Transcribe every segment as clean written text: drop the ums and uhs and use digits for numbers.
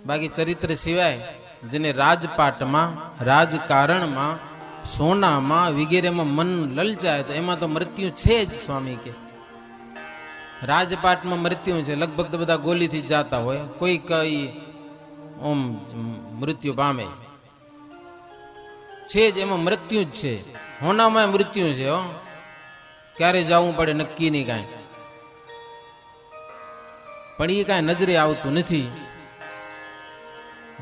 બાકી ચરિત્ર સિવાય જેને રાજપાટમાં, રાજકારણમાં, સોનામાં વગેરેમાં મન લલચાય તો એમાં તો મૃત્યુ છે જ. સ્વામી કે રાજપાટમાં મૃત્યુ છે, લગભગ તો બધા ગોલીથી જાતા હોય, કોઈ કઈ ઓમ મૃત્યુ પામે છે જ, એમાં મૃત્યુ જ છે. હોનામાં મૃત્યુ છે. ક્યારે જવું પડે નક્કી નહીં કાંઈ, પણ એ કાંઈ નજરે આવતું નથી.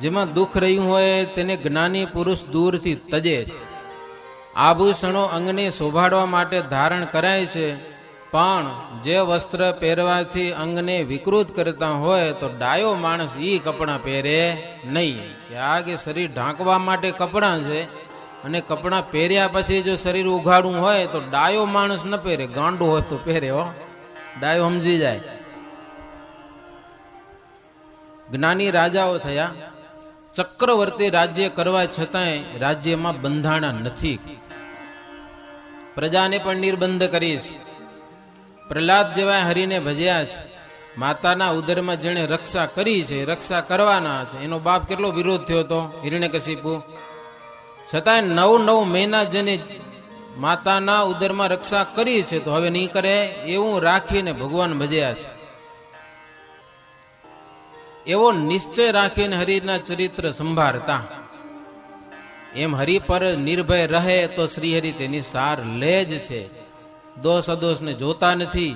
જેમાં દુઃખ રહ્યું હોય તેને જ્ઞાની પુરુષ દૂરથી તજે છે. આભૂષણો અંગને શોભાડવા માટે ધારણ કરાય છે, પણ જે વસ્ત્ર પહેરવાથી અંગને વિકૃત કરતા હોય તો ડાયો માણસ ઈ કપડાં પહેરે નહીં. કે આ કે શરીર ઢાંકવા માટે કપડાં છે, અને કપડાં પહેર્યા પછી જો શરીર ઉઘાડું હોય તો ડાયો માણસ ન પહેરે, ગાંડો હોય તો પહેરે. ડાયો સમજી જાય. જ્ઞાની રાજાઓ થયા, ચક્રવર્તી રાજ્ય કરવા છતાંય રાજ્યમાં બંધાણા નથી. પ્રજાને પણ નિર્બંધ કરીશ. પ્રહલાદ જેવા હરિને ભજ્યા છે. માતાના ઉદરમાં જેણે રક્ષા કરી છે, રક્ષા કરવાના છે. એનો બાપ કેટલો વિરોધ થયો હતો, હિરણ્યકશિપુ, છતાંય 9 મહિના જેને માતાના ઉદરમાં રક્ષા કરી છે તો હવે નહીં કરે એવું રાખીને ભગવાન ભજ્યા છે. એવો નિશ્ચય રાખીને હરિના ચરિત્ર સંભાળતા. એમ હરિ પર નિર્ભય રહે તો શ્રીહરિ તેની સાર લે જ છે. દોષ અદોષને જોતા નથી.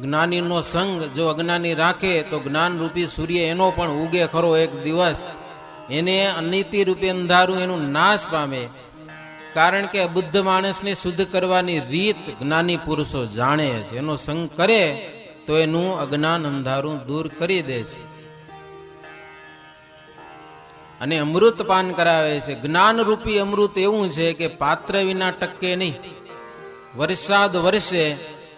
જ્ઞાનીનો સંગ જો અજ્ઞાની રાખે તો જ્ઞાન રૂપી સૂર્ય એનો પણ ઉગે ખરો એક દિવસ. એને અનિતિ રૂપે અંધારું એનું નાશ પામે. કારણ કે બુદ્ધ માણસને શુદ્ધ કરવાની રીત જ્ઞાની પુરુષો જાણે છે. એનો સંગ કરે તો એનું અજ્ઞાન અંધારું દૂર કરી દે છે. અને અમૃત પાન કરાવે છે. જ્ઞાન રૂપી અમૃત એવું છે કે પાત્ર વિના ટકે નહીં. વરસાદ વરસે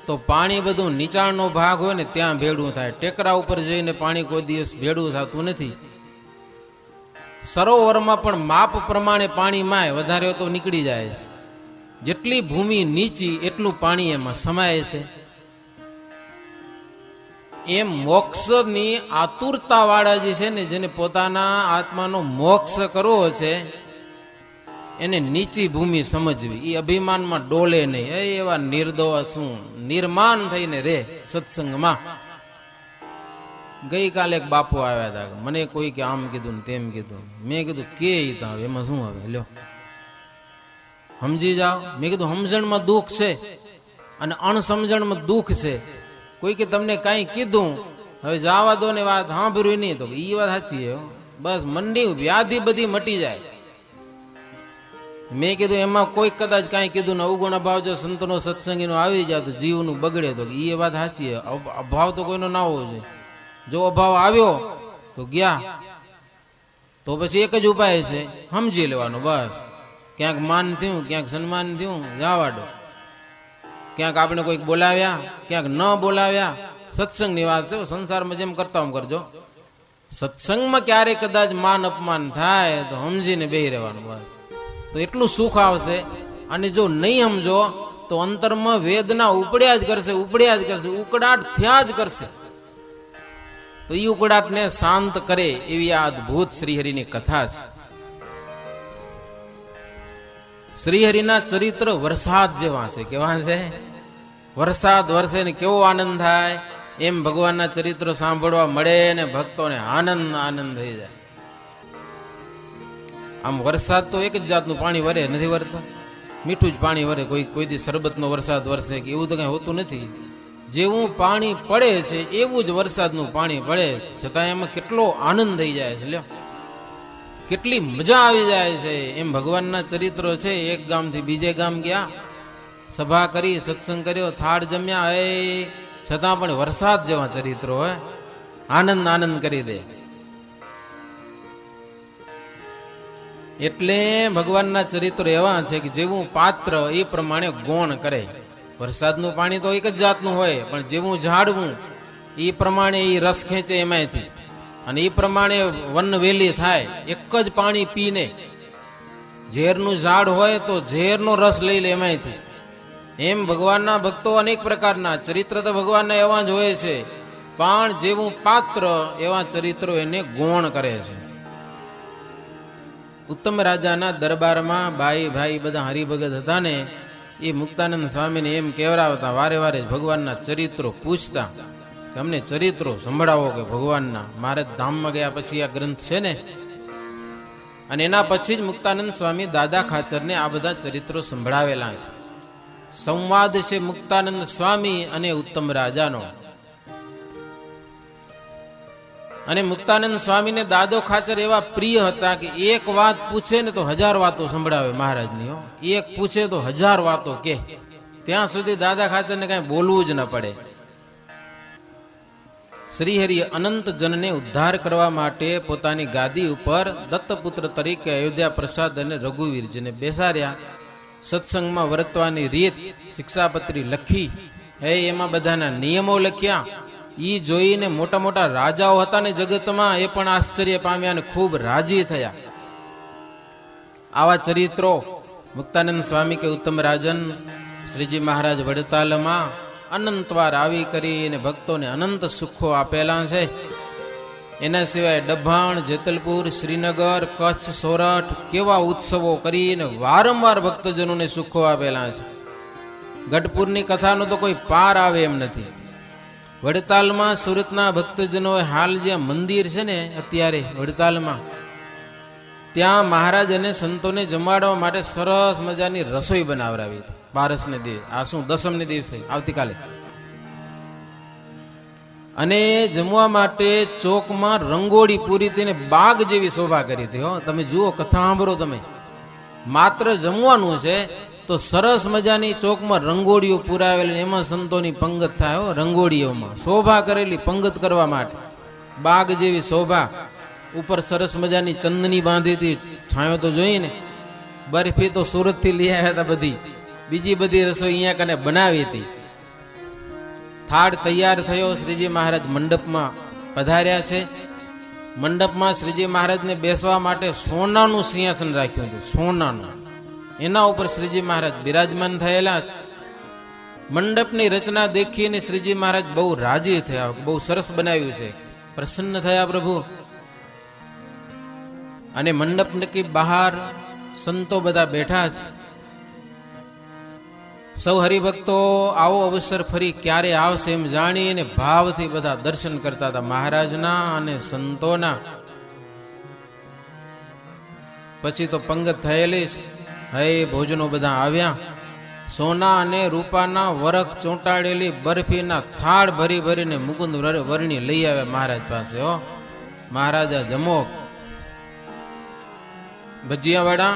તો પાણી બધું નીચાણનો ભાગ હોય ને ત્યાં ભેડું થાય. ટેકરા ઉપર જઈને પાણી કોઈ દિવસ ભેડું થતું નથી. સરોવરમાં પણ માપ પ્રમાણે પાણી માય, વધારે તો નીકળી જાય છે. જેટલી ભૂમિ નીચી એટલું પાણી એમાં સમાય છે. એમ મોક્ષની આતુરતા વાળા જે છે ને, જેને પોતાના આત્માનો મોક્ષ કરવો છે, એને નીચી ભૂમિ સમજવી. એ અભિમાનમાં ડોલે નહીં. એવા નિર્દોષ શું નિર્માન થઈને રે સત્સંગમાં. ગઈકાલે એક બાપુ આવ્યા હતા. મને કોઈ કે આમ કીધું ને તેમ કીધું. મેં કીધું કે એમાં શું આવે, લ્યો સમજી જાઓ. મેં કીધું સમજણમાં દુઃખ છે અને અણસમજણમાં દુઃખ છે. કોઈ કે તમને કઈ કીધું, હવે જવા દો ને, વાત સાંભળવી નહીં. તો એ વાત સાચી છે. બસ મનની વ્યાધિ બધી મટી જાય. મેં કીધું એમાં કોઈ કદાચ કઈ કીધું ને અવગુણ અભાવ જો સંતનો સત્સંગીનો આવી જાય તો જીવનું બગડે. તો એ વાત સાચી છે. અભાવ તો કોઈનો ના હોવો જોઈએ. જો અભાવ આવ્યો તો ગયા, તો પછી એક જ ઉપાય છે, સમજી લેવાનો. બસ ક્યાંક માન થયું, ક્યાંક સન્માન થયું, જવા દો. ક્યાંક આપણે કોઈક બોલાવ્યા, ક્યાંક ન બોલાવ્યા, સત્સંગની વાત છે. સંસારમાં જેમ કરતા એમ કરજો. સત્સંગમાં ક્યારેક કદાચ માન અપમાન થાય તો સમજીને બેહી રહેવાનું. બસ તો એટલું સુખ આવશે. અને જો નહીં સમજો તો અંતરમાં વેદના ઉપડ્યા જ કરશે, ઉપડ્યા જ કરશે, ઉકળાટ થયા જ કરશે. તો એ ઉકળાટને શાંત કરે એવી આ અદભુત શ્રીહરિની કથા છે. શ્રીહરિના ચરિત્ર વરસાદ જેવા છે. કેવા છે? વરસાદ વરસે ને કેવો આનંદ થાય. એમ ભગવાનના ચરિત્રો સાંભળવા મળે ને ભક્તોને આનંદ થઈ જાય. આમ વરસાદ તો એક જ જાતનું પાણી વરે, નથી વરતો. મીઠું જ પાણી વરે. કોઈ દી શરબતનો વરસાદ વરસે કે એવું તો કઈ હોતું નથી. જેવું પાણી પડે છે એવું જ વરસાદનું પાણી પડે છે. છતાં એમાં કેટલો આનંદ થઈ જાય છે. લ્યો કેટલી મજા આવી જાય છે. એમ ભગવાનના ચરિત્રો છે. એક ગામથી બીજે ગામ ગયા, સભા કરી, સત્સંગ કર્યો, થાળ જમ્યા, છતાં પણ વરસાદ જેવા ચરિત્રો હોય. આનંદ કરી દે. એટલે ભગવાનના ચરિત્રો એવા છે કે જેવું પાત્ર એ પ્રમાણે ગૌણ કરે. વરસાદનું પાણી તો એક જ જાતનું હોય, પણ જેવું ઝાડવું એ પ્રમાણે એ રસ ખેંચે એમાંથી, અને એ પ્રમાણે વનવેલી થાય. એક જ પાણી પીને, ઝેરનું ઝાડ હોય તો ઝેરનો રસ લઈ લે એમાંથી. એમ ભગવાનના ભક્તો અનેક પ્રકારના ચરિત્ર તો ભગવાનના એવા જ હોય છે પણ જેવું પાત્ર એવા ચરિત્રો એને ગૌણ કરે છે. ઉત્તમ રાજાના દરબારમાં ભાઈ બધા હરિભગત હતા ને, એ મુક્તાનંદ સ્વામીને એમ કહેવરાવતા, વારે વારે ભગવાનના ચરિત્રો પૂછતા કે અમને ચરિત્રો સંભળાવો કે ભગવાનના. મારે ધામમાં ગયા પછી આ ગ્રંથ છે ને, અને એના પછી જ મુક્તાનંદ સ્વામી દાદા ખાચરને આ બધા ચરિત્રો સંભળાવેલા છે. સંવાદ છે મુક્તાનંદ સ્વામી અને ઉત્તમ રાજાનો. અને મુક્તાનંદ સ્વામીને દાદો ખાચર એવા પ્રિય હતા કે એક વાત પૂછે ને તો 1000 વાતો સંભળાવે મહારાજની. એક પૂછે તો 1000 વાતો કે, ત્યાં સુધી દાદા ખાચરને કઈ બોલવું જ ન પડે. શ્રીહરિ અનંત જનને ઉદ્ધાર કરવા માટે પોતાની ગાદી ઉપર દત્તપુત્ર તરીકે અયોધ્યા પ્રસાદ અને રઘુવીરજીને બેસાડ્યા. સત્સંગમાં વર્તવાની રીત શિક્ષાપત્રી લખી, એમાં બધાના નિયમો લખ્યા. ઈ જોઈને મોટા મોટા રાજાઓ હતા ને જગતમાં, એ પણ આશ્ચર્ય પામ્યા અને ખૂબ રાજી થયા. આવા ચરિત્રો મુક્તાનંદ સ્વામી કે ઉત્તમ રાજન શ્રીજી મહારાજ વડતાલમાં અનંતવાર આવી કરીને ભક્તોને અનંત સુખો આપેલા છે. એના સિવાય ડભાણ, જેતલપુર, શ્રીનગર, કચ્છ, સોરઠ કેવા ઉત્સવો કરીને વારંવાર ભક્તજનોને સુખો આપેલા છે. ગઢપુરની કથાનો તો કોઈ પાર આવે એમ નથી. વડતાલમાં સુરતના ભક્તજનો હાલ જ્યાં મંદિર છે ને અત્યારે વડતાલમાં, ત્યાં મહારાજ અને સંતોને જમાડવા માટે સરસ મજાની રસોઈ બનાવરાવી હતી. બારસને દિવસ, આ શું 10મને દિવસે આવતીકાલે. અને જમવા માટે ચોકમાં રંગોળી પૂરી થઈને બાગ જેવી શોભા કરી હતી. તમે જુઓ, કથા સાંભળો તમે. માત્ર જમવાનું છે તો સરસ મજાની ચોકમાં રંગોળીઓ પુરાવેલી, એમાં સંતોની પંગત થાય. રંગોળીઓમાં શોભા કરેલી પંગત કરવા માટે બાગ જેવી શોભા. ઉપર સરસ મજાની ચંદની બાંધી હતી. છાંયો તો જોઈને. બરફી તો સુરત થી લઈ આવ્યા હતા બધી. બીજી બધી રસોઈ અહીંયા કને બનાવી હતી. થાળ તૈયાર થયો. શ્રીજી મહારાજ મંડપમાં પધાર્યા છે. મંડપમાં શ્રીજી મહારાજને બેસવા માટે સોનાનું સિંહાસન રાખ્યું હતું. સોનાનું. એના ઉપર શ્રીજી મહારાજ બિરાજમાન થયેલા છે. મંડપની રચના દેખીને શ્રીજી મહારાજ બહુ રાજી થયા. બહુ સરસ બનાવ્યું છે, પ્રસન્ન થયા પ્રભુ. અને મંડપ નકી બહાર સંતો બધા બેઠા છે. સૌ હરિભક્તો આવો અવસર ફરી ક્યારે આવશે એમ જાણીને ભાવથી બધા દર્શન કરતા હતા મહારાજના અને સંતોના. પછી તો પંગત થયેલી છે. ભોજનો બધા આવ્યા. સોના અને રૂપાના વરખ ચોંટાડેલી બરફીના થાળ ભરી ભરીને મુકુંદ વર્ણી લઈ આવ્યા મહારાજ પાસે. મહારાજા જમો. ભજીયા વડા,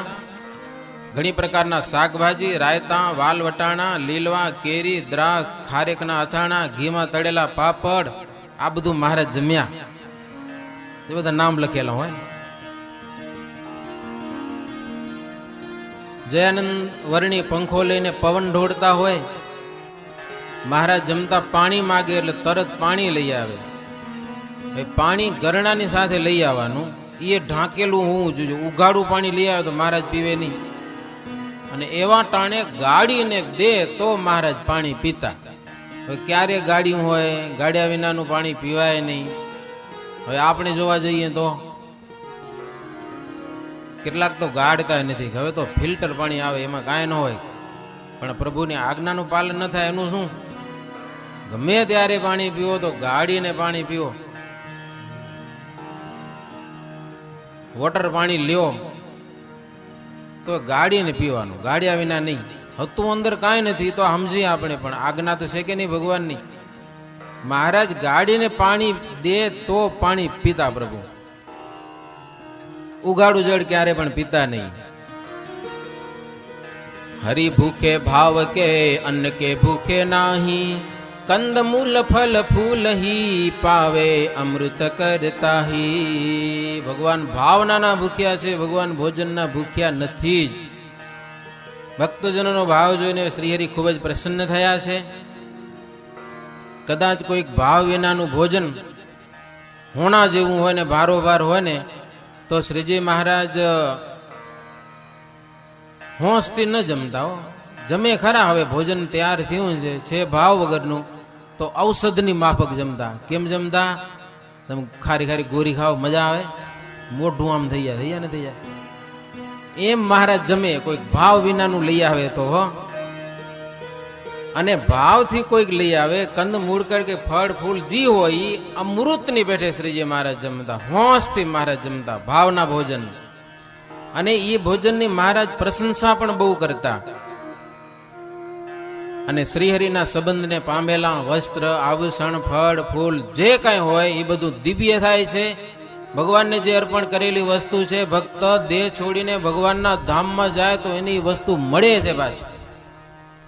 ઘણી પ્રકારના શાકભાજી, રાયતા, વાલ વટાણા, લીલવા, કેરી, દ્રાક્ષ, ખારેકના અથાણા, ઘીમાં તળેલા પાપડ, આ બધું મહારાજ જમ્યા. એ બધા નામ લખેલા હોય. જયાનંદ વર્ણી પંખો લઈને પવન ઢોળતા હોય. મહારાજ જમતા પાણી માગે એટલે તરત પાણી લઈ આવે. પાણી ગરણાની સાથે લઈ આવવાનું. એ ઢાંકેલું હોવું જોઈએ. ઉઘાડું પાણી લઈ આવે તો મહારાજ પીવે નહીં. અને એવા ટાણે ગાડીને દે તો મહારાજ પાણી પીતા. હવે ક્યારે ગાડી હોય, ગાડ્યા વિનાનું પાણી પીવાય નહીં. હવે આપણે જોવા જઈએ તો કેટલાક તો ગાડતા નથી. હવે તો ફિલ્ટર પાણી આવે, એમાં કાંઈ ન હોય. પણ પ્રભુની આજ્ઞાનું પાલન ન થાય એનું શું? ગમે ત્યારે પાણી પીવો તો ગાડીને પાણી પીવો. વોટર પાણી લ્યો તો ગાડીને પીવાનું, ગાડ્યા વિના નહીં. હતું અંદર કાંઈ નથી તો સમજીએ આપણે, પણ આજ્ઞા તો છે કે નહીં ભગવાનની. મહારાજ ગાડીને પાણી દે તો પાણી પીતા પ્રભુ. ઉગાડું જળ ક્યારે પણ પીતા નહીં. હરિ ભૂખે ભાવ કે અન્ન કે ભૂખે નાહી, કંદ મૂલ ફલ ફૂલ હી પાવે અમૃત કરતા હી. ભગવાન ભાવનાના ભૂખ્યા છે, ભગવાન ભોજનના ભૂખ્યા નથી જ. ભક્તજનોનો ભાવ જોઈને શ્રીહરિ ખૂબ જ પ્રસન્ન થયા છે. કદાચ કોઈક ભાવ વિનાનું ભોજન હોણા જેવું હોય ને ભારોભાર હોય ને તો શ્રીજી મહારાજ હોંશથી ન જમતા હો. જમે ખરા, હવે ભોજન તૈયાર થયું છે ભાવ વગરનું, તો ઔષધની માફક જમતા. કેમ જમતા? તમે ખારી ખારી ગોરી ખાઓ, મજા આવે, મોઢું આમ થઈ જાય ને થઈ જાય. એમ મહારાજ જમે. કોઈક ભાવ વિનાનું લઈ આવે તો હો, અને ભાવથી કોઈક લઈ આવે, કંદ મૂળકર કે ફળ ફૂલ જી હોય ઈ અમૃતની પેઠે શ્રીજી મહારાજ જમતા. હોંશથી મહારાજ જમતા, ભાવના ભોજન. અને એ ભોજનની મહારાજ પ્રશંસા પણ બહુ કરતા. અને શ્રીહરિના સંબંધને પામેલા વસ્ત્ર, આભૂષણ, ફળ ફૂલ જે કાંઈ હોય એ બધું દિવ્ય થાય છે. ભગવાનને જે અર્પણ કરેલી વસ્તુ છે, ભક્ત દેહ છોડીને ભગવાનના ધામમાં જાય તો એની વસ્તુ મળે છે પાછી,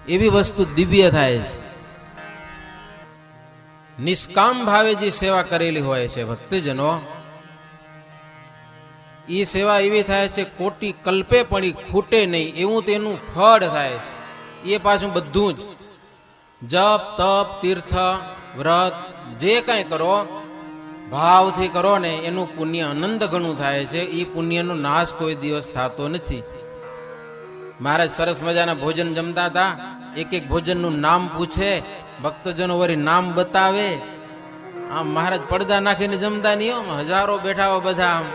એવી વસ્તુ દિવ્ય થાય છે. નિષ્કામ ભાવે જે સેવા કરેલી હોય છે ભક્તજનો, એ સેવા એવી થાય છે કોટી કલ્પે પણ એ ખૂટે નહીં એવું તેનું ફળ થાય છે. એ પાછું બધું જ જપ તપ તીર્થ વ્રત જે કાંઈ કરો ભાવથી કરો ને એનું પુણ્ય અનંત ગણું થાય છે. એ પુણ્યનો નાશ કોઈ દિવસ થતો નથી. મહારાજ સરસ મજાના ભોજન જમતા હતા. એક એક ભોજનનું નામ પૂછે, ભક્તજનો વળી નામ બતાવે. આમ મહારાજ પડદા નાખીને જમતા નહીં. હજારો બેઠા હોય બધા, આમ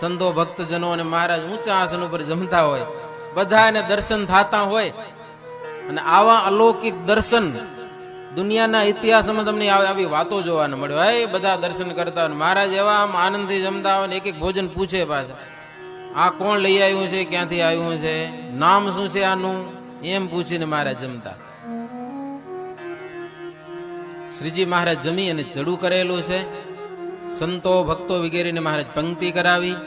સંતો ભક્તજનો, અને મહારાજ ઊંચા આસન ઉપર જમતા હોય, બધા એને દર્શન થતા હોય. અને આવા અલૌકિક દર્શન દુનિયાના ઇતિહાસમાં તમને આવી વાતો જોવાને મળે. હે બધા દર્શન કરતા હોય, મહારાજ એવા આમ આનંદથી જમતા હોય ને એક એક ભોજન પૂછે પાછા, આ કોણ લઈ આવ્યું છે, ક્યાંથી આવ્યું છે, નામ શું છે આનું, એમ પૂછીને મહારાજ જમતા. શ્રીજી મહારાજ જમી અને ચડું કરેલું છે. સંતો ભક્તો વગેરેને મહારાજ પંક્તિ કરાવી.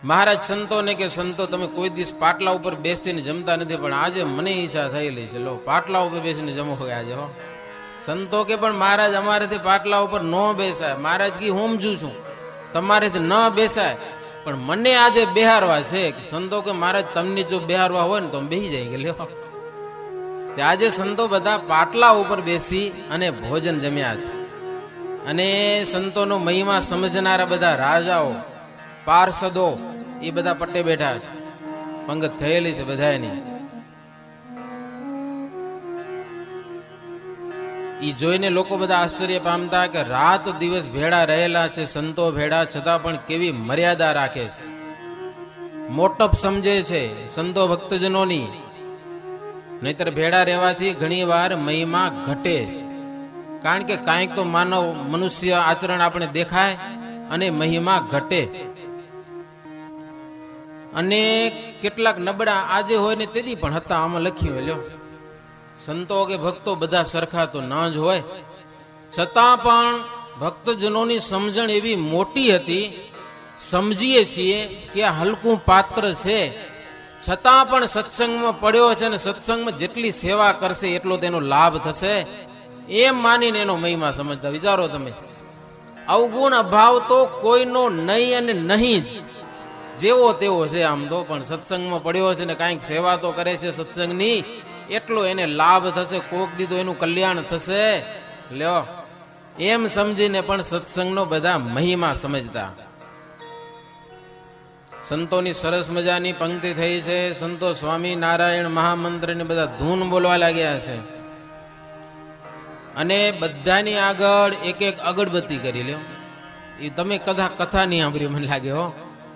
મહારાજ સંતોને કે સંતો તમે કોઈ દિવસ પાટલા ઉપર બેસીને જમતા નથી, પણ આજે મને ઈચ્છા થયેલી છે, લો પાટલા ઉપર બેસીને જમો આજે. હો સંતો કે પણ મહારાજ અમારેથી પાટલા ઉપર ન બેસાય. મહારાજ કી હું સમજુ છું તમારેથી ન બેસાય, પણ મને આજે બેહારવા છે. સંતો કે મહારાજ તમને જો બેહારવા હોય ને તો બેસી જાય. કે લ્યો, આજે સંતો બધા પાટલા ઉપર બેસી અને ભોજન જમ્યા છે. અને સંતોનો મહિમા સમજનારા બધા રાજાઓ પાર્ષદો એ બધા પટ્ટે બેઠા છે. પંગત થયેલી છે બધાની. ઈ જોઈને લોકો બધા આશ્ચર્ય પામતા કે રાત દિવસ ભેળા રહેલા છે સંતો ભેળા, છતાં પણ કેવી મર્યાદા રાખે છે, મોટપ સમજે છે સંતો ભક્તજનોની. નહીતર ભેળા રહેવાથી ઘણી વાર મહિમા ઘટે છે. કારણ કે કાંઈક તો માનવ મનુષ્ય આચરણ આપણે દેખાય અને મહિમા ઘટે. અને કેટલાક નબળા આજે હોય ને તેથી પણ હતા. આમાં લખ્યું લ્યો, સંતો કે ભક્તો બધા સરખા તો ન જ હોય, છતાં પણ ભક્તજનોની સમજણ એવી મોટી હતી. સમજીએ છીએ કે આ હલકું પાત્ર છે, છતાં પણ સત્સંગમાં પડ્યો છે, અને સત્સંગમાં જેટલી સેવા કરશે એટલો તેનો લાભ થશે એમ માનીને એનો મહિમા સમજતા. વિચારો તમે, અવગુણ અભાવ તો કોઈનો નહીં અને નહીં જ, જેવો તેવો છે આમ તો, પણ સત્સંગમાં પડ્યો છે ને કાંઈક સેવા તો કરે છે સત્સંગની, એટલો એને લાભ થશે, કોક દીધો એનું કલ્યાણ થશે. લ્યો, એમ સમજીને પણ સત્સંગનો બધા મહિમા સમજતા. સંતોની સરસ મજાની પંક્તિ થઈ છે. સંતો સ્વામી નારાયણ મહામંત્ર ને બધા ધૂન બોલવા લાગ્યા છે. અને બધાની આગળ એક એક અગરબત્તી કરી લ્યો. એ તમે કથા નહીં સાંભળ્યું મને લાગે. હો,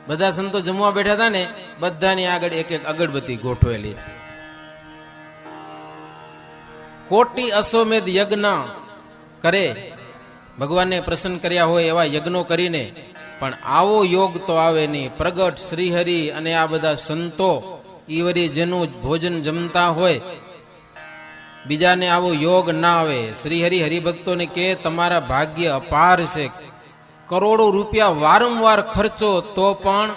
બધા સંતો જમવા બેઠા હતા ને, બધાની આગળ એક એક અગરબત્તી ગોઠવેલી છે. કોટી અશ્વમેધ યજ્ઞ કરે, ભગવાનને પ્રસન્ન કર્યા હોય એવા યજ્ઞો કરીને પણ આવો યોગ તો આવે નહીં. પ્રગટ શ્રીહરિ અને આ બધા સંતો ઈવરી જેનું ભોજન જમતા હોય, બીજાને આવો યોગ ના આવે. શ્રીહરિ હરિભક્તોને કે તમારા ભાગ્ય અપાર છે, કરોડો રૂપિયા વારંવાર ખર્ચો તો પણ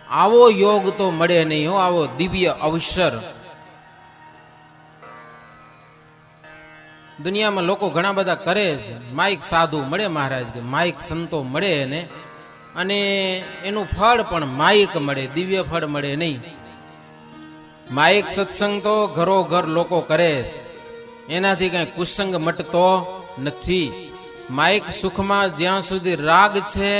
આવો યોગ તો મળે નહીં. હો, આવો દિવ્ય અવસર દુનિયામાં લોકો ઘણા બધા કરે છે. માઇક સાધુ મળે, મહારાજ કે માઇક સંતો મળે એને, અને એનું ફળ પણ માઇક મળે, દિવ્ય ફળ મળે નહીં. માઇક સત્સંગ તો ઘરો ઘર લોકો કરે છે, એનાથી કઈ કુસંગ મટતો નથી. માઇક સુખમાં જ્યાં સુધી રાગ છે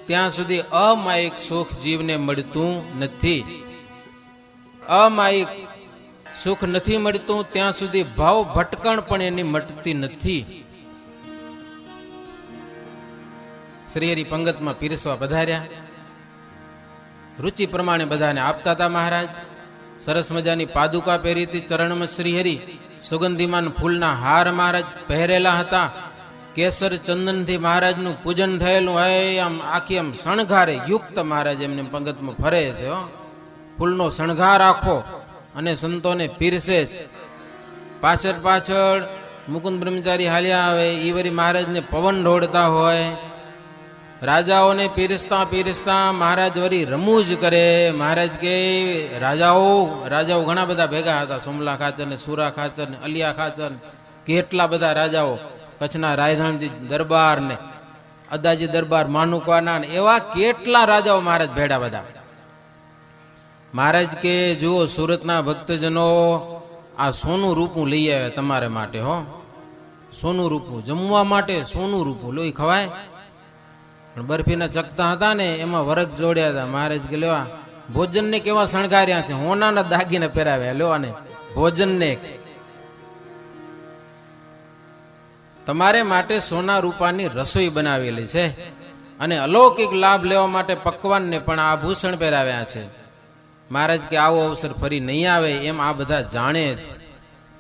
ત્યાં સુધી અમાયિક સુખ જીવને મળતું નથી. અમાયિક સુખ નથી મળતું ત્યાં સુધી ભાવ ભટકણ પણ એની મટતી નથી. શ્રીહરિ પંગતમાં પીરસવા પધાર્યા. રુચિ પ્રમાણે બધાને આપતા હતા મહારાજ. સરસ મજાની પાદુકા પહેરી હતી ચરણમાં શ્રીહરિ. સુગંધીમાન ફૂલના હાર મહારાજ પહેરેલા હતા. કેસર ચંદનથી મહારાજનું પૂજન થયેલું હોય આમ આખી આમ શણગારે યુક્ત મહારાજ એમને પંગતમાં ફરે છે. ફૂલનો શણગાર આખો અને સંતોને પીરસે છે. પાછળ પાછળ મુકુંદ બ્રહ્મચારી હાલ્યા આવે ઈ વરી મહારાજને પવન ઢોળતા હોય. રાજાઓને પીરસતા પીરસતા મહારાજ વળી રમૂજ કરે. મહારાજ કે રાજાઓ ઘણા બધા ભેગા હતા. સોમલા ખાચર ને સુરા ખાચર ને અલિયા ખાચર કેટલા બધા રાજાઓ, કચ્છના રાયધાનજી દરબાર ને અદાજી દરબાર માનુકવાના ને એવા કેટલા રાજાઓ મહારાજ ભેડા બધા. મહારાજ કે જુઓ સુરતના ભક્તજનો આ સોનું રૂપું લઈ આવે તમારે માટે. હો સોનું રૂપું જમવા માટે સોનું રૂપું લોહી ખવાય. પણ બરફીના ચકતા હતા ને એમાં વરખ જોડ્યા હતા. મહારાજ કે લેવા ભોજન ને કેવા શણગાર્યા છે, હોનાના દાગીને પહેરાવ્યા. લેવા ને ભોજન ને તમારે માટે સોના રૂપાની રસોઈ બનાવેલી છે અને અલૌકિક લાભ લેવા માટે પકવાન ને પણ આભૂષણ પહેરાવ્યા છે. મહારાજ કે આવો અવસર ફરી નહીં આવે એમ આ બધા જાણે છે.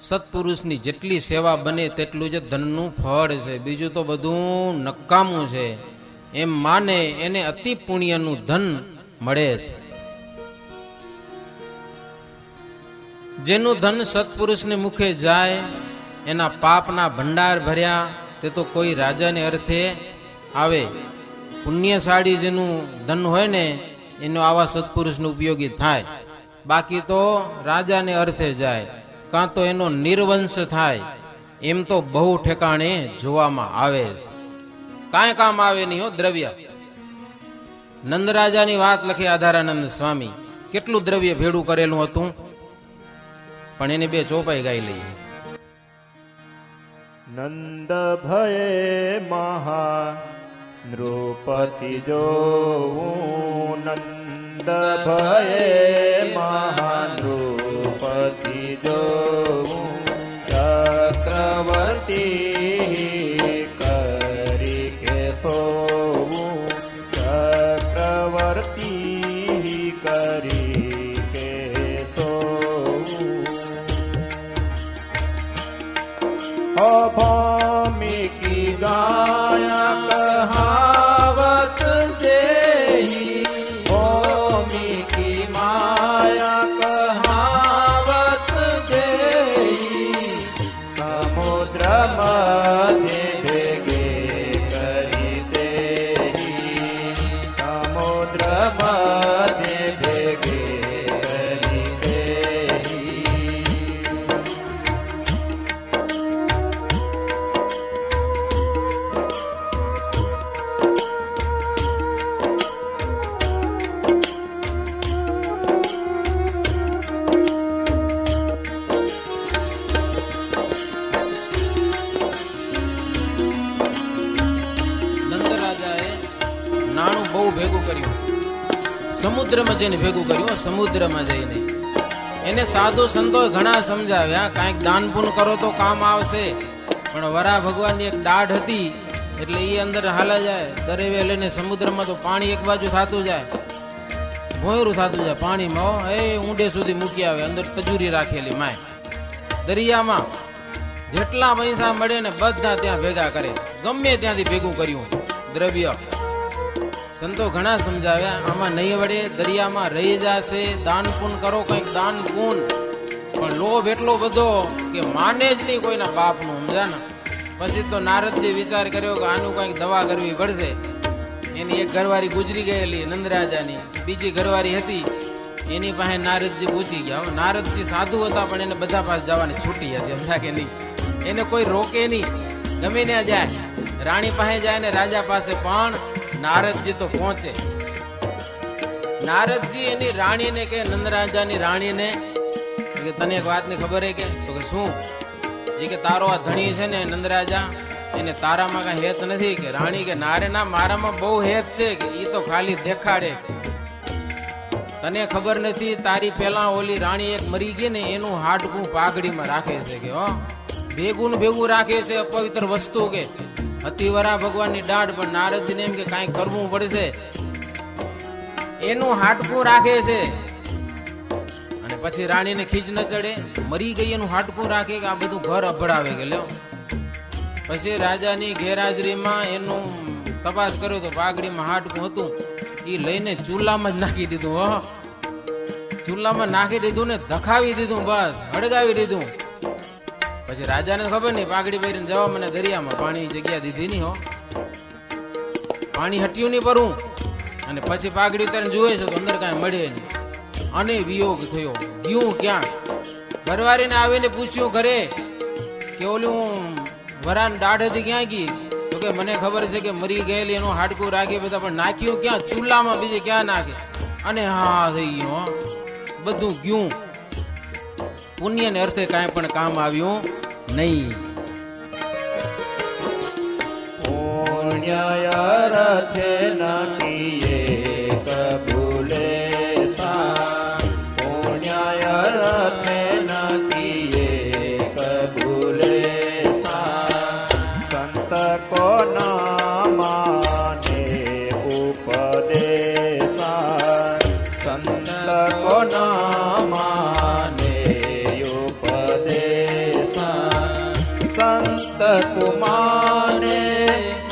સત્પુરુષની જેટલી સેવા બને તેટલું જ ધનનું ફળ છે, બીજું તો બધું નકામું છે એમ માને એને અતિ પુણ્યનું ધન મળે છે. જેનું ધન સત્પુરુષને મુખે જાય એના પાપના ભંડાર ભર્યા તે તો કોઈ રાજાને અર્થે આવે. પુણ્યશાળી જેનું ધન હોય ને એનો આવા સત્પુરુષનો ઉપયોગી થાય. બાકી તો રાજાને અર્થે જાય કાં તો એનો નિર્વંશ થાય. એમ તો બહુ ઠેકાણે જોવામાં આવે છે. કાંઈ કામ આવે નહીં હો દ્રવ્ય. નંદ રાજાની વાત લખે આધારાનંદ સ્વામી. કેટલું દ્રવ્ય ભેડું કરેલું હતું પણ એને બે ચોપાઈ ગાઈ લઈ. નંદ ભયે મહા નૃપતિ જોવું, નંદ ભયે મહા નૃપતિ જોવું, ચક્રવર્તી કરી કે સોવું, ચક્રવર્તી કરી કે સોવું. ભૌમિકી ગાયા કહાવત જેહી, ભૌમિકી માયા કહાવત જેહી, સમુદ્ર મધ્ય ભેગે કરી દેહી, સમુદ્ર મધ્ય ભેગે કરી દેહી. નાણું બહુ ભેગું કર્યું, સમુદ્રમાં જઈને ભેગું કર્યું. સમુદ્રમાં જઈને એને સાધુ સંતોએ ઘણા સમજાવ્યા કાંઈક દાન પુન કરો તો કામ આવશે. પણ વરા ભગવાનની એક દાઢ હતી એટલે એ અંદર હાલા જાય. દરેવે લઈને સમુદ્રમાં તો પાણી એક બાજુ થતું જાય, ભોયરું થતું જાય પાણીમાં. એ ઊંડે સુધી મૂકી આવે, અંદર તજુરી રાખેલી માય. દરિયામાં જેટલા પૈસા મળે ને બધા ત્યાં ભેગા કરે, ગમે ત્યાંથી ભેગું કર્યું દ્રવ્ય. સંતો ઘણા સમજાવ્યા આમાં નહીં વળે, દરિયામાં રહી જશે. દાન પુન કરો, કંઈક દાન પુન. પણ લોભ એટલો બધો કે માને જ નહીં કોઈના બાપનું, સમજા ને. પછી તો નારદજી વિચાર કર્યો કે આનું કંઈક દવા કરવી પડશે. એની એક ઘરવાળી ગુજરી ગયેલી નંદરાજાની, બીજી ઘરવાળી હતી. એની પાસે નારદજી પૂછી ગયા. નારદજી સાધુ હતા પણ એને બધા પાસે જવાની છૂટી હતી, સમજા કે નહીં. એને કોઈ રોકે નહીં, ગમે ને જાય. રાણી પાસે જાય ને રાજા પાસે, પણ નારદજી તો પહોંચે. નારદજી એની રાણીને કે નંદરાજાની રાણીને કે તને એક વાતની ખબર હે કે? તો કે શું? એ કે તારો આ ધણી છે ને નંદરાજા, એને તારામાં કઈ હેત નથી. કે રાણી કે નારે ના, મારામાં બહુ હેત છે. કે ઈ તો ખાલી દેખાડે. તને ખબર નથી, તારી પેલા ઓલી રાણી એક મરી ગઈ ને એનું હાડકું પાઘડીમાં રાખે છે કે હો, ભેગું ને ભેગું રાખે છે, અપવિત્ર વસ્તુ કે અતિવરા ભગવાનની દાઢ. પણ નારદજીને એમ કે કાંઈ કરવું પડશે, એનું હાડકું રાખે છે. અને પછી રાણીને ખીજ ન ચડે, મરી ગઈ એનું હાડકું રાખે કે આ બધું ઘર અભડાવે કે લ્યો. પછી રાજાની ગેરહાજરીમાં એનું તપાસ કર્યો તો પાઘડીમાં હાડકું હતું, એ લઈને ચૂલામાં જ નાખી દીધું. હો, ચૂલામાં નાખી દીધું ને ધખાવી દીધું, બસ હળગાવી દીધું. પછી રાજાને ખબર નહીં, પાઘડી પહેરીને જવા મને દરિયામાં પાણી જગ્યા દીધી નહીં. હો, પાણી હટ્યું નહીં પરવું. અને પછી પાઘડી ઉતારીને જુએ છે તો અંદર કાંઈ મળે નહીં, અને વિયોગ થયો. ગયું ક્યાં? ઘરવાળીને આવીને પૂછ્યું ઘરે કે ઓલું વરાન દાઢ હતી ક્યાં ગઈ? તો કે મને ખબર છે કે મરી ગયેલી એનું હાડકું રાખી બધા, પણ નાખ્યું ક્યાં? ચૂલામાં, બીજે ક્યાં નાખે? અને હા થઈ ગયું, બધું ગયું. પુણ્ય ને અર્થે કાંઈ પણ કામ આવ્યું નહીં. પુણ્ય અર્થે ન કિયે કબૂલે સા, પુણ્ય અર્થે ન કિયે કબૂલે સા. સંત કો ના માને ઉપદેશા, સંત કો ના માને ઉપદેશા. સંત કુમાને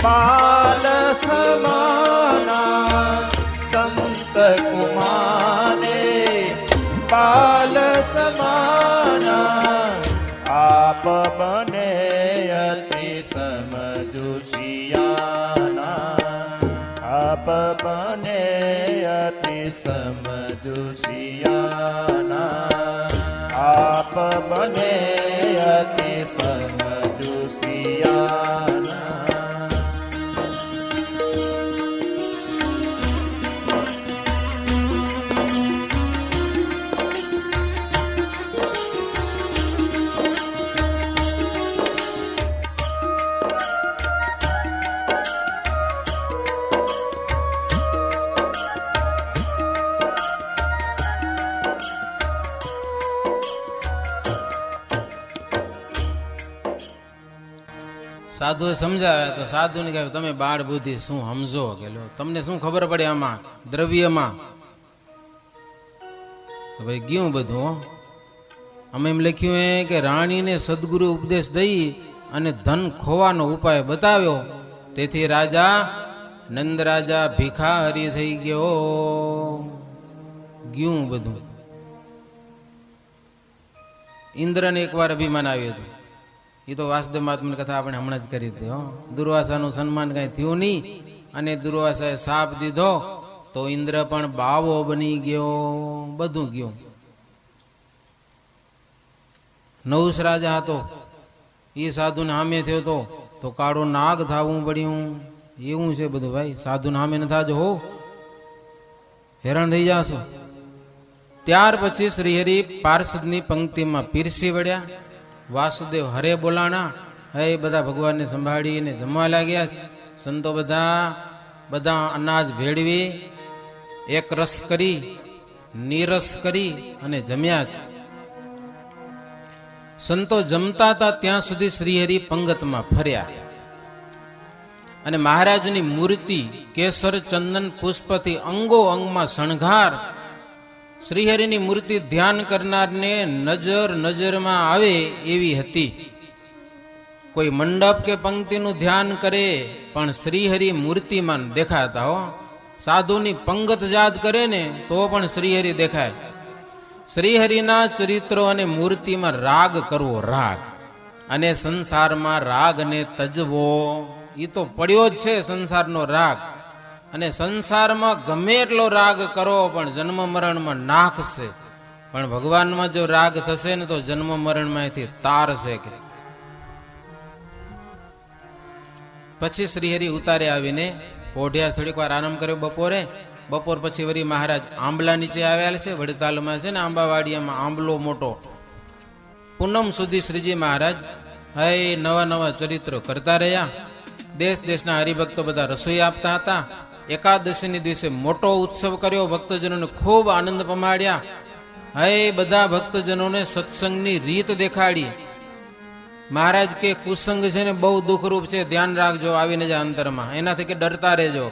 બાલ સમાના, સંત કુમાને બાલ સમાના. આપ બને અતિ સમજુ સિયાના, આપ બને અતિ સમજુ સિયાના, આપ બને અતિ સમજુ સિયાના. સાધુએ સમજાવે તો સાધુને કહે તમે બાળ બુદ્ધિ શું સમજો કે લો, તમને શું ખબર પડે આમાં દ્રવ્યમાં? તો ભાઈ ગયું બધું. હો, અમે એમ લખ્યું હે કે રાણીને સદગુરુ ઉપદેશ દઈ અને ધન ખોવાનો ઉપાય બતાવ્યો, તેથી રાજા નંદ રાજા ભિખારી થઈ ગયો. ગયું બધું. ઇન્દ્રને એકવાર અભિમાન આવ્યું હતું, એ તો વાસુદેવ મહાત્માની કથા આપણે હમણાં જ કરી હતી. દુર્વાસાનું સન્માન કઈ થયું નહીં, અને દુર્વાસાએ શાપ દીધો તો ઇન્દ્ર પણ બાવો બની ગયો. બધું ગયું. નહુષ રાજા હતો, એ સાધુને સામે થયો તો કાળો નાગ થાવું પડ્યું. એવું છે બધું ભાઈ, સાધુને સામે ન થાજો, હો હેરાન થઈ જાશો. ત્યાર પછી શ્રીહરિ પાર્ષદની પંક્તિમાં પીરસી વળ્યા. વાસુદેવ હરે બોલાણા. હે બધા ભગવાનને સંભાળીને જમવા લાગ્યા. સંતો બધા અનાજ ભેળવી એક રસ કરી નીરસ કરી અને જમ્યા છે. સંતો જમતા હતા ત્યાં સુધી શ્રીહરિ પંગતમાં ફર્યા અને મહારાજની મૂર્તિ કેસર ચંદન પુષ્પથી અંગો અંગમાં શણગાર. શ્રીહરિની મૂર્તિ ધ્યાન કરનારને નજરમાં આવે એવી હતી. કોઈ મંડપ કે પંક્તિનું ધ્યાન કરે પણ શ્રીહરિ મૂર્તિમાં દેખાતા. હો, સાધુની પંગત યાદ કરે ને તો પણ શ્રીહરિ દેખાય. શ્રીહરિના ચરિત્રો અને મૂર્તિમાં રાગ કરવો, રાગ, અને સંસારમાં રાગને તજવો. એ તો પડ્યો જ છે સંસારનો રાગ. અને સંસારમાં ગમે એટલો રાગ કરો પણ જન્મ મરણમાં નાખશે, પણ ભગવાનમાં જો રાગ થશે ને તો જન્મ મરણમાંથી તારશે. પછી શ્રીહરિ ઉતારે આવીને પોઢિયા થોડીક વાર આરામ કર્યો બપોરે. બપોર પછી વળી મહારાજ આંબલા નીચે આવ્યા છે. વડતાલમાં છે ને આંબાવાડિયામાં આંબલો મોટો. પૂનમ સુધી શ્રીજી મહારાજ નવા ચરિત્રો કરતા રહ્યા. દેશ દેશના હરિભક્તો બધા રસોઈ આપતા હતા. એકાદશીની દિવસે મોટો ઉત્સવ કર્યો, ભક્તજનોને ખૂબ આનંદ પમાડ્યા. હે બધા ભક્તજનોને સત્સંગની રીત દેખાડી. મહારાજ કે કુસંગ છે ને બહુ દુઃખરૂપ છે, ધ્યાન રાખજો, આવીને જ અંતરમાં એનાથી કે ડરતા રહેજો.